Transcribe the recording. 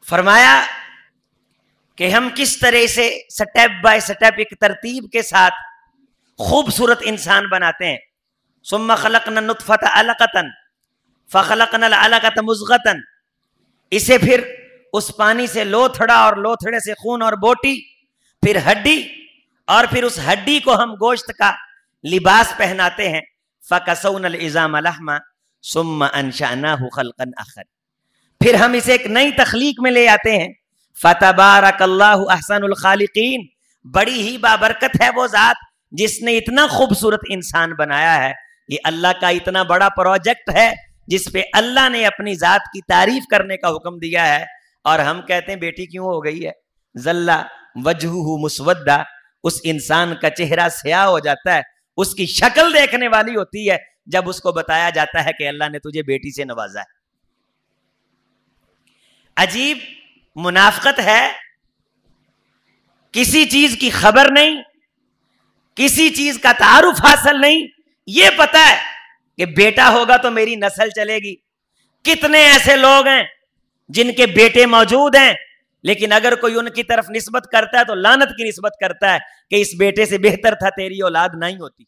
فرمایا کہ ہم کس طرح سے سٹیپ بائی سٹیپ ایک ترتیب کے ساتھ خوبصورت انسان بناتے ہیں. ثم خلقنا النطفة علقة فخلقنا العلقة مضغة، اسے پھر اس پانی سے لوتھڑا اور لوتھڑے سے خون اور بوٹی، پھر ہڈی، اور پھر اس ہڈی کو ہم گوشت کا لباس پہناتے ہیں. فَكَسَوْنَا الْعِظَامَ لَحْمًا ثُمَّ أَنشَأْنَاهُ خَلْقًا آخَرَ، پھر ہم اسے ایک نئی تخلیق میں لے آتے ہیں. فَتَبَارَكَ اللَّهُ أَحْسَنُ الْخَالِقِينَ، بڑی ہی بابرکت ہے وہ ذات جس نے اتنا خوبصورت انسان بنایا ہے. یہ اللہ کا اتنا بڑا پروجیکٹ ہے جس پہ اللہ نے اپنی ذات کی تعریف کرنے کا حکم دیا ہے، اور ہم کہتے ہیں بیٹی کیوں ہو گئی ہے؟ ذلّا وجہہ مسودہ، اس انسان کا چہرہ سیاہ ہو جاتا ہے، اس کی شکل دیکھنے والی ہوتی ہے جب اس کو بتایا جاتا ہے کہ اللہ نے تجھے بیٹی سے نوازا ہے. عجیب منافقت ہے، کسی چیز کی خبر نہیں، کسی چیز کا تعارف حاصل نہیں، یہ پتا ہے کہ بیٹا ہوگا تو میری نسل چلے گی. کتنے ایسے لوگ ہیں جن کے بیٹے موجود ہیں، لیکن اگر کوئی ان کی طرف نسبت کرتا ہے تو لعنت کی نسبت کرتا ہے کہ اس بیٹے سے بہتر تھا تیری اولاد نہیں ہوتی.